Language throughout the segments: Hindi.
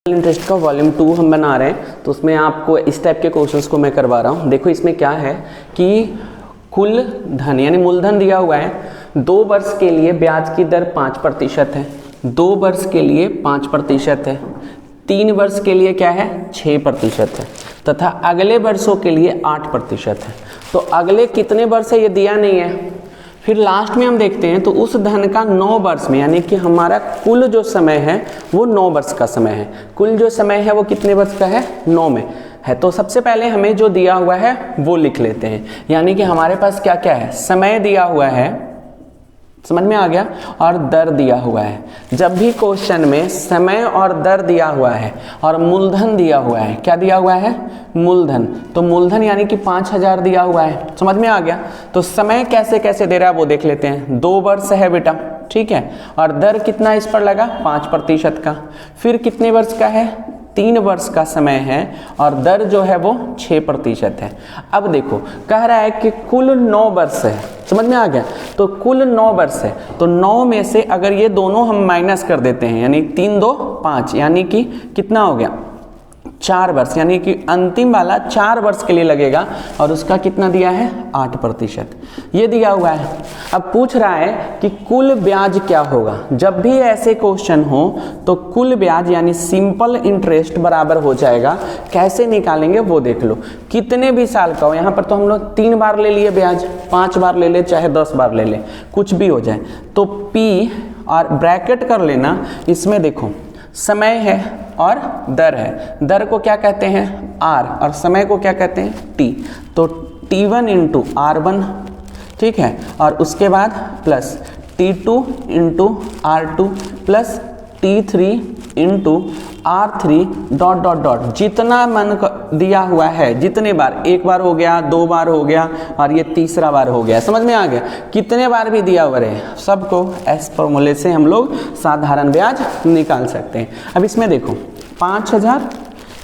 इंटरेस्ट का वॉल्यूम 2 हम बना रहे हैं, तो उसमें आपको इस टाइप के क्वेश्चंस को मैं करवा रहा हूँ। देखो इसमें क्या है कि कुल धन यानी मूलधन दिया हुआ है, 2 वर्ष के लिए ब्याज की दर 5% है, 2 वर्ष के लिए 5% है, 3 वर्ष के लिए क्या है 6% है, तथा अगले वर्षों के लिए 8% है। तो अगले कितने वर्ष है ये दिया नहीं है। फिर लास्ट में हम देखते हैं तो उस धन का 9 वर्ष में, यानी कि हमारा कुल जो समय है वो 9 वर्ष का समय है। कुल जो समय है वो कितने वर्ष का है 9 में है। तो सबसे पहले हमें जो दिया हुआ है वो लिख लेते हैं, यानी कि हमारे पास क्या क्या है, समय दिया हुआ है, समझ में आ गया, और दर दिया हुआ है। जब भी क्वेश्चन में समय और दर दिया हुआ है और मूलधन दिया हुआ है, क्या दिया हुआ है मूलधन, तो मूलधन यानी कि 5000 दिया हुआ है, समझ में आ गया। तो समय कैसे कैसे दे रहा है वो देख लेते हैं। 2 वर्ष है बेटा, ठीक है, और दर कितना इस पर लगा 5% का। फिर कितने वर्ष का है 3 वर्ष का समय है और दर जो है वो 6% है। अब देखो कह रहा है कि कुल 9 वर्ष है, समझ में आ गया। तो कुल 9 वर्ष है, तो 9 में से अगर ये दोनों हम माइनस कर देते हैं, यानी 3 2 5, यानी कि कितना हो गया 4 वर्ष, यानी कि अंतिम वाला 4 वर्ष के लिए लगेगा और उसका कितना दिया है 8%, ये दिया हुआ है। अब पूछ रहा है कि कुल ब्याज क्या होगा। जब भी ऐसे क्वेश्चन हो तो कुल ब्याज यानी सिंपल इंटरेस्ट बराबर हो जाएगा। कैसे निकालेंगे वो देख लो, कितने भी साल का हो। यहाँ पर तो हम लोग 3 बार ले लिए ब्याज, 5 बार ले ले, चाहे 10 बार ले ले, कुछ भी हो जाए। तो P और ब्रैकेट कर लेना, इसमें देखो समय है और दर है। दर को क्या कहते हैं R और समय को क्या कहते हैं T। तो T1 इंटू R1, ठीक है, और उसके बाद plus T2 into R2 plus T3 into R3 dot dot dot, जितना मन दिया हुआ है, जितने बार, 1 बार हो गया, 2 बार हो गया और ये तीसरा बार हो गया, समझ में आ गया। कितने बार भी दिया हुआ रहे सबको इस फॉर्मूले से हम लोग साधारण ब्याज निकाल सकते हैं। अब इसमें देखो 5000,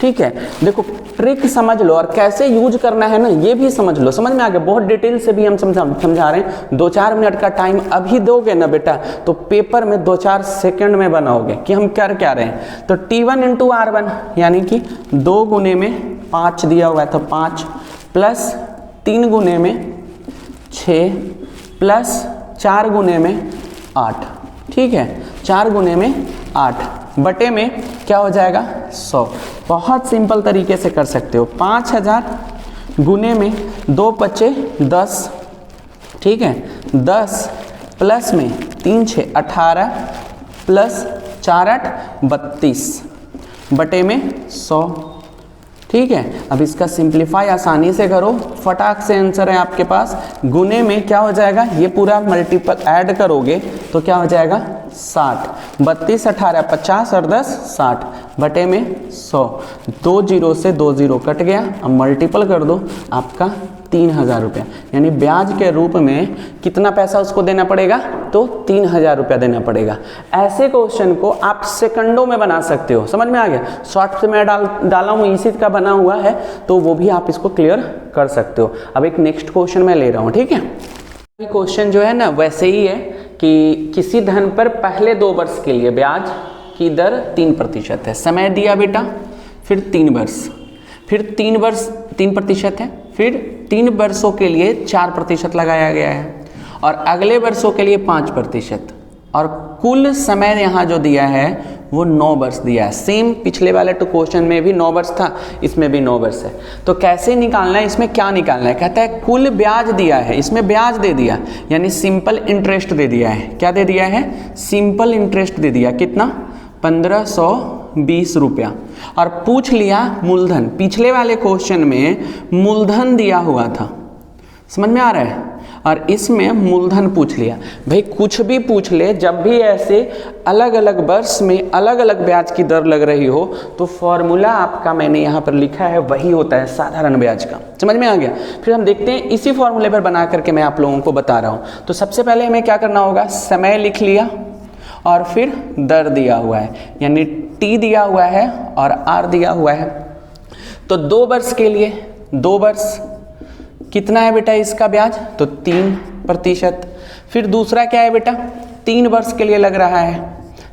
ठीक है, देखो ट्रिक समझ लो और कैसे यूज करना है ना ये भी समझ लो, समझ में आ गया। बहुत डिटेल से भी हम समझा रहे हैं। 2-4 मिनट का टाइम अभी दोगे ना बेटा तो पेपर में 2-4 सेकंड में बनाओगे कि हम कर क्या रहे हैं। तो T1 इंटू R1 यानी कि 2 गुने में 5 दिया हुआ था 5, प्लस 3 गुने में 6, प्लस 4 गुने में 8, ठीक है, 4 गुने में 8 बटे में क्या हो जाएगा 100। बहुत सिंपल तरीके से कर सकते हो। 5000 गुने में 2 बचे 10, ठीक है, 10 प्लस में 3 6 18 प्लस 4 8 32 बटे में 100, ठीक है। अब इसका सिंप्लीफाई आसानी से करो, फटाक से आंसर है आपके पास। गुने में क्या हो जाएगा, ये पूरा मल्टीपल ऐड करोगे तो क्या हो जाएगा 60, 32 18 50 और 10 60 बटे में 100। 2 जीरो से 2 जीरो कट गया। अब मल्टीपल कर दो, आपका 3000 रुपया, यानी ब्याज के रूप में कितना पैसा उसको देना पड़ेगा, तो 3000 रुपया देना पड़ेगा। ऐसे क्वेश्चन को आप सेकंडों में बना सकते हो, समझ में आ गया। शॉर्ट से मैं डाला हूँ, इसी का बना हुआ है, तो वो भी आप इसको क्लियर कर सकते हो। अब एक नेक्स्ट क्वेश्चन मैं ले रहा हूँ, ठीक है। क्वेश्चन जो है ना वैसे ही है कि किसी धन पर पहले 2 वर्ष के लिए ब्याज की दर 3% है। समय दिया बेटा, फिर 3 वर्ष, फिर 3 वर्ष 3% है, फिर 3 वर्षों के लिए 4% लगाया गया है और अगले वर्षों के लिए 5%, और कुल समय यहाँ जो दिया है वो 9 वर्ष दिया है। सेम पिछले वाले तो क्वेश्चन में भी 9 वर्ष था, इसमें भी 9 वर्ष है। तो कैसे निकालना है, इसमें क्या निकालना है, कहता है कुल ब्याज दिया है, इसमें ब्याज दे दिया, यानी सिंपल इंटरेस्ट दे दिया है। क्या दे दिया है, सिंपल इंटरेस्ट दे दिया, कितना 1520 रुपया। और पूछ लिया मूलधन, पिछले वाले क्वेश्चन में मूलधन दिया हुआ था, समझ में आ रहा है, और इसमें मूलधन पूछ लिया। भाई कुछ भी पूछ ले, जब भी ऐसे अलग अलग वर्ष में अलग अलग ब्याज की दर लग रही हो तो फॉर्मूला आपका मैंने यहाँ पर लिखा है वही होता है साधारण ब्याज का, समझ में आ गया। फिर हम देखते हैं, इसी फॉर्मूले पर बना करके मैं आप लोगों को बता रहा हूँ। तो सबसे पहले हमें क्या करना होगा, समय लिख लिया और फिर दर दिया हुआ है, यानी T दिया हुआ है और R दिया हुआ है। तो 2 वर्ष के लिए 2 वर्ष कितना है बेटा इसका ब्याज, तो 3%। फिर दूसरा क्या है बेटा, 3 वर्ष के लिए लग रहा है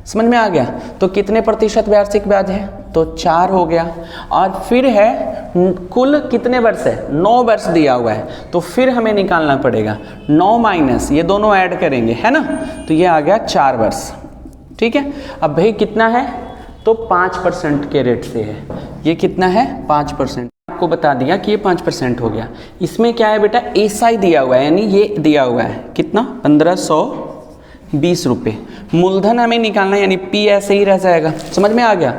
समझ में आ गया। तो कितने प्रतिशत वार्षिक ब्याज है, तो 4 हो गया। और फिर है कुल कितने वर्ष है, 9 वर्ष दिया हुआ है, तो फिर हमें निकालना पड़ेगा 9 माइनस ये दोनों ऐड करेंगे, है ना, तो ये आ गया 4 वर्ष। ठीक है, अब भाई कितना है, तो 5% के रेट से है। ये कितना है, 5%। आपको बता दिया कि ये 5% हो गया। इसमें क्या है बेटा, एसआई दिया हुआ है, यानी ये दिया हुआ है कितना, 1520 रुपये। मूलधन हमें निकालना है, यानी पी ऐसे ही रह जाएगा। समझ में आ गया।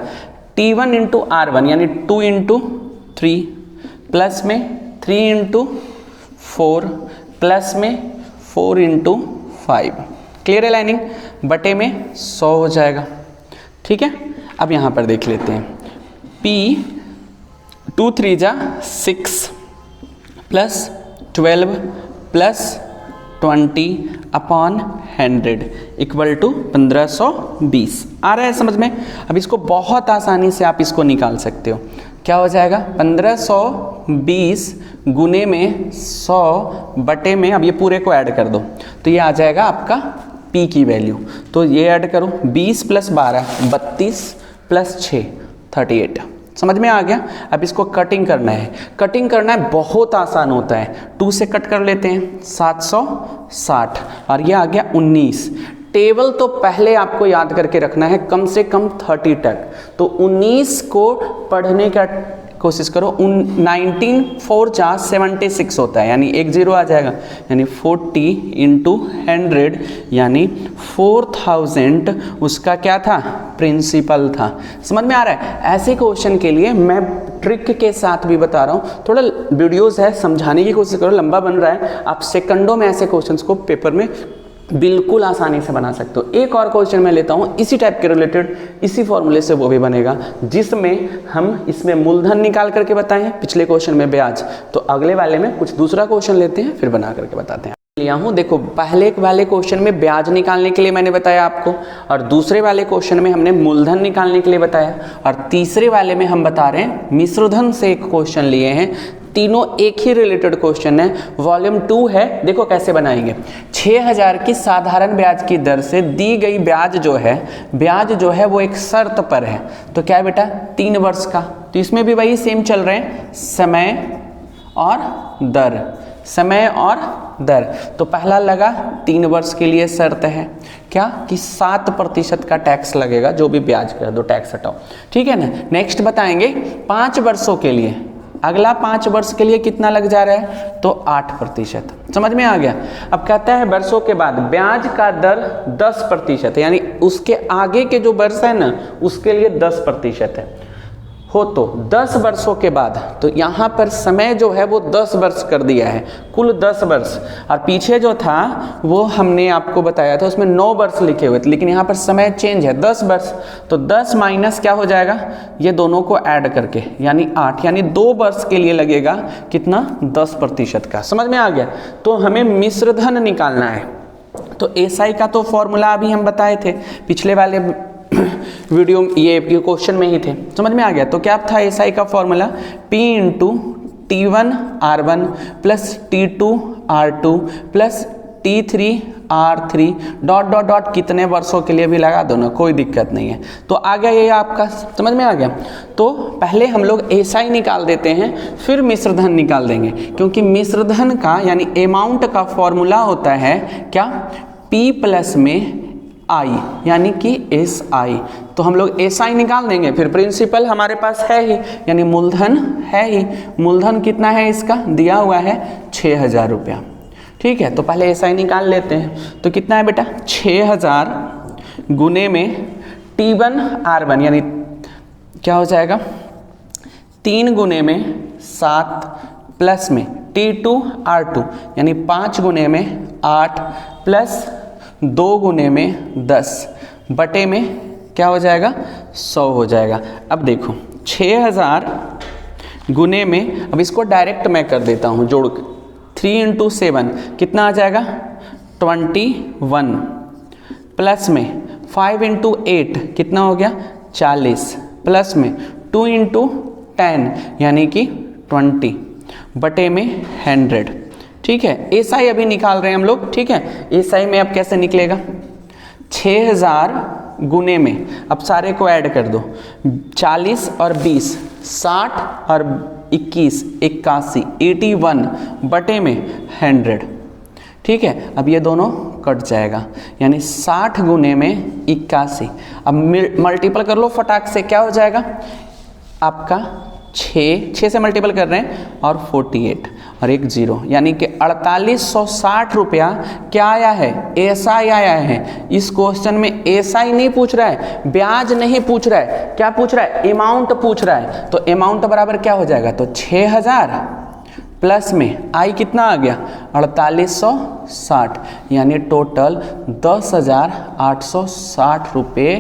T1 इंटू R1 यानी 2 इंटू 3 प्लस में 3 इंटू 4 प्लस में 4 इंटू 5, क्लियर है लाइनिंग, बटे में 100 हो जाएगा। ठीक है, अब यहाँ पर देख लेते हैं, P 2 3 जा 6 plus 12 plus 20 upon 100 equal to 1520। आ रहा है समझ में। अब इसको बहुत आसानी से आप इसको निकाल सकते हो। क्या हो जाएगा, 1520 गुने में 100 बटे में, अब ये पूरे को ऐड कर दो तो ये आ जाएगा आपका P की वैल्यू। तो ये ऐड करो, 20 प्लस 12 32 प्लस 6 38। समझ में आ गया। अब इसको कटिंग करना है, कटिंग करना है बहुत आसान होता है। 2 से कट कर लेते हैं, 760 और ये आ गया 19। टेबल तो पहले आपको याद करके रखना है कम से कम 30 तक। तो 19 को पढ़ने का कोशिश करो। 19 4 जा 76 होता है, यानी 1 0 आ जाएगा, यानी 40 इंटू 100 यानी 4000 उसका क्या था, प्रिंसिपल था। समझ में आ रहा है। ऐसे क्वेश्चन के लिए मैं ट्रिक के साथ भी बता रहा हूँ, थोड़ा वीडियोस है समझाने की कोशिश करो, लंबा बन रहा है। आप सेकंडों में ऐसे क्वेश्चंस को पेपर में बिल्कुल आसानी से बना सकते हो। एक और क्वेश्चन मैं लेता हूँ इसी टाइप के रिलेटेड, इसी फॉर्मूले से वो भी बनेगा, जिसमें हम इसमें मूलधन निकाल करके बताए हैं, पिछले क्वेश्चन में ब्याज। तो अगले वाले में कुछ दूसरा क्वेश्चन लेते हैं, फिर बना करके बताते हैं। लिया हूँ, देखो पहले वाले क्वेश्चन में ब्याज निकालने के लिए मैंने बताया आपको, और दूसरे वाले क्वेश्चन में हमने मूलधन निकालने के लिए बताया, और तीसरे वाले में हम बता रहे हैं मिश्रधन से एक क्वेश्चन लिए हैं। तीनों एक ही रिलेटेड क्वेश्चन है, वॉल्यूम 2 है। देखो कैसे बनाएंगे। 6000 की साधारण ब्याज की दर से दी गई ब्याज जो है वो एक शर्त पर है। तो क्या है बेटा, 3 वर्ष का। तो इसमें भी वही सेम चल रहे हैं, समय और दर, समय और दर। तो पहला लगा 3 वर्ष के लिए शर्त है क्या, कि 7% का टैक्स लगेगा, जो भी ब्याज का, दो टैक्स हटाओ, ठीक है ना। नेक्स्ट बताएंगे 5 वर्षों के लिए, अगला 5 वर्ष के लिए कितना लग जा रहा है, तो 8%। समझ में आ गया। अब कहता है वर्षों के बाद ब्याज का दर 10% है, यानी उसके आगे के जो वर्ष है ना उसके लिए 10% है। हो तो 10 वर्षों के बाद, तो यहाँ पर समय जो है वो 10 वर्ष कर दिया है, कुल 10 वर्ष। और पीछे जो था वो हमने आपको बताया था, उसमें 9 वर्ष लिखे हुए थे, लेकिन यहाँ पर समय चेंज है, 10 वर्ष। तो 10 माइनस क्या हो जाएगा, ये दोनों को ऐड करके, यानी 8, यानी 2 वर्ष के लिए लगेगा कितना, 10% का। समझ में आ गया। तो हमें मिश्रधन निकालना है। तो एसआई का तो फॉर्मूला अभी हम बताए थे पिछले वाले वीडियो, ये क्वेश्चन में ही थे। समझ में आ गया। तो क्या था एसआई का formula, P into T1 R1 plus T2 R2 plus T3 R3 dot dot dot, कितने वर्षों के लिए भी लगा दो ना, कोई दिक्कत नहीं है। तो आ गया ये आपका, समझ में आ गया। तो पहले हम लोग एसआई निकाल देते हैं, फिर मिश्रधन निकाल देंगे, क्योंकि मिश्रधन का यानी अमाउंट का फॉर्मूला होता है क्या, P प्लस में आई, यानी कि एस आई। तो हम लोग एस आई निकाल देंगे, फिर प्रिंसिपल हमारे पास है ही, यानी मूलधन है ही। मूलधन कितना है इसका, दिया हुआ है 6000 रुपया, ठीक है। तो पहले एस आई निकाल लेते हैं। तो कितना है बेटा, 6000 गुने में T1 R1, यानी क्या हो जाएगा, 3 गुने में 7 प्लस में T2 R2, यानी 5 गुने में 8 प्लस 2 गुने में 10 बटे में क्या हो जाएगा, 100 हो जाएगा। अब देखो 6000 गुने में, अब इसको डायरेक्ट मैं कर देता हूँ जोड़, 3 इंटू 7 कितना आ जाएगा, 21 प्लस में 5 इंटू 8 कितना हो गया, 40 प्लस में 2 इंटू 10 यानी कि 20 बटे में 100, ठीक है। एसआई अभी निकाल रहे हैं हम लोग, ठीक है। एसआई में अब कैसे निकलेगा, 6000 गुने में, अब सारे को ऐड कर दो, 40 और 20 60 और 21 81 81 बटे में 100, ठीक है। अब ये दोनों कट जाएगा, यानी 60 गुने में 81। अब मल्टीपल कर लो फटाक से, क्या हो जाएगा आपका 6 से मल्टीपल कर रहे हैं और 48 और एक 0, यानी कि 4860 रुपया क्या आया है, एसआई आया है। इस क्वेश्चन में एसआई नहीं पूछ रहा है, ब्याज नहीं पूछ रहा है, क्या पूछ रहा है, अमाउंट पूछ रहा है। तो अमाउंट बराबर क्या हो जाएगा, तो 6000 प्लस में आई कितना आ गया 4860, यानी टोटल 10,860 रुपये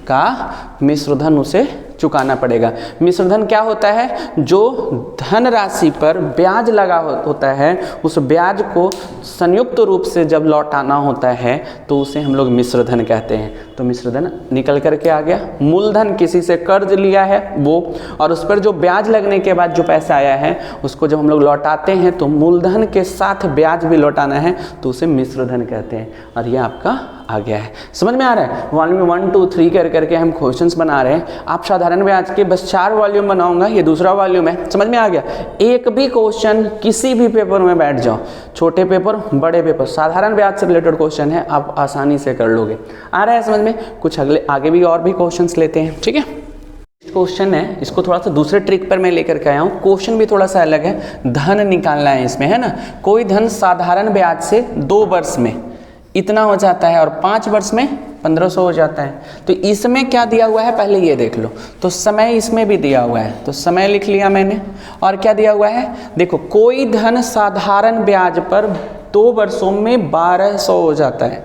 का मिश्रधन उसे चुकाना पड़ेगा। मिश्रधन क्या होता है, जो धन राशि पर ब्याज लगा होता है, उस ब्याज को संयुक्त रूप से जब लौटाना होता है तो उसे हम लोग मिश्रधन कहते हैं। तो मिश्रधन निकल करके आ गया। मूलधन किसी से कर्ज लिया है वो, और उस पर जो ब्याज लगने के बाद जो पैसा आया है उसको जब हम लोग लौटाते हैं तो मूलधन के साथ ब्याज भी लौटाना है तो उसे मिश्रधन कहते हैं। और ये आपका आ गया है, समझ में आ रहा है। वॉल्यूम 1 2 3 कर करके हम क्वेश्चंस बना रहे हैं। आप साधारण ब्याज के बस 4 वॉल्यूम बनाऊंगा, ये दूसरा वॉल्यूम है, समझ में आ गया। एक भी क्वेश्चन किसी भी पेपर में बैठ जाओ, छोटे पेपर बड़े पेपर, साधारण ब्याज से रिलेटेड क्वेश्चन है, आप आसानी से कर लोगे। आ रहा है समझ में। कुछ अगले आगे भी और भी क्वेश्चंस लेते हैं, ठीक है। क्वेश्चन है, इसको थोड़ा सा दूसरे ट्रिक पर मैं लेकर के आया हूँ। क्वेश्चन भी थोड़ा सा अलग है, धन निकालना है इसमें, है ना। कोई धन साधारण ब्याज से 2 वर्ष में इतना हो जाता है और 5 वर्ष में 1500 हो जाता है। तो इसमें क्या दिया हुआ है पहले ये देख लो। तो समय इसमें भी दिया हुआ है, तो समय लिख लिया मैंने। और क्या दिया हुआ है, देखो कोई धन साधारण ब्याज पर 2 वर्षों में 1200 हो जाता है,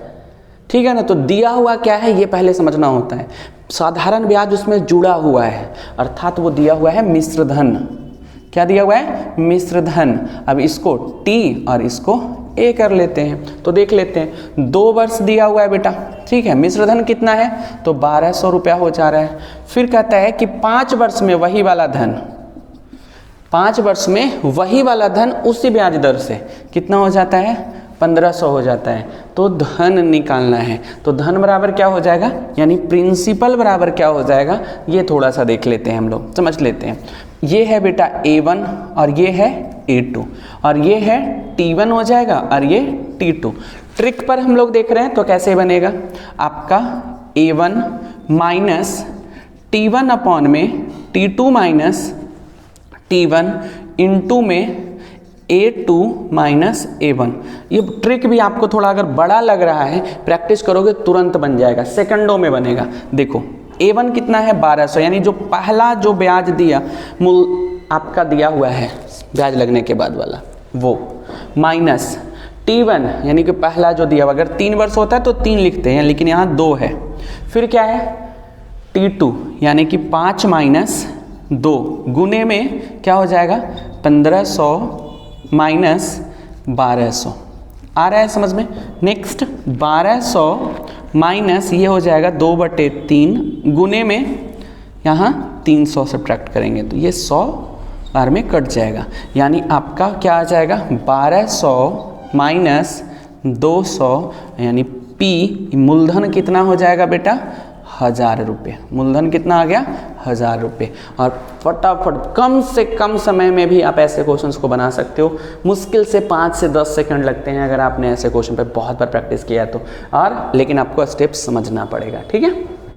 ठीक है ना। तो दिया हुआ क्या है ये पहले समझना होता है। साधारण ब्याज उसमें जुड़ा हुआ है, अर्थात वो दिया हुआ है मिश्रधन। क्या दिया हुआ है, मिश्रधन। अब इसको टी और इसको ए कर लेते हैं, तो देख लेते हैं। 2 वर्ष दिया हुआ है बेटा, ठीक है। मिश्रधन कितना है, तो 1200 रुपया हो जा रहा है। फिर कहता है कि 5 वर्ष में वही वाला धन, 5 वर्ष में वही वाला धन उसी ब्याज दर से कितना हो जाता है, 1500 हो जाता है। तो धन निकालना है, तो धन बराबर क्या हो जाएगा, यानी प्रिंसिपल बराबर क्या हो जाएगा, ये थोड़ा सा देख लेते हैं, हम लोग समझ लेते हैं। ये है बेटा A1 और ये है A2 और ये है T1 हो जाएगा और ये T2। ट्रिक पर हम लोग देख रहे हैं तो कैसे बनेगा, आपका A1 माइनस T1 अपॉन में T2 माइनस T1 इंटू में A2 माइनस A1। ये ट्रिक भी आपको थोड़ा अगर बड़ा लग रहा है, प्रैक्टिस करोगे तुरंत बन जाएगा, सेकंडों में बनेगा। देखो A1 कितना है 1200, यानी जो पहला जो ब्याज दिया मूल आपका दिया हुआ है ब्याज लगने के बाद वाला वो, माइनस T1 यानी कि पहला जो दिया हुआ, अगर 3 वर्ष होता है तो 3 लिखते हैं लेकिन यहाँ 2 है। फिर क्या है T2 यानी कि 5 माइनस 2 गुने में क्या हो जाएगा 1500 माइनस 1200। आ रहा है समझ में। नेक्स्ट 1200 माइनस ये हो जाएगा 2/3 गुने में यहाँ 300 सब्ट्रैक्ट करेंगे तो ये 100 बार में कट जाएगा, यानी आपका क्या आ जाएगा 1200 माइनस 200, यानी P मूलधन कितना हो जाएगा बेटा 1000 रुपये। मूलधन कितना आ गया 1000 रुपये। और फटाफट कम से कम समय में भी आप ऐसे क्वेश्चंस को बना सकते हो। मुश्किल से 5 से 10 सेकंड लगते हैं अगर आपने ऐसे क्वेश्चन पे बहुत बार प्रैक्टिस किया है तो। और लेकिन आपको स्टेप्स समझना पड़ेगा, ठीक है।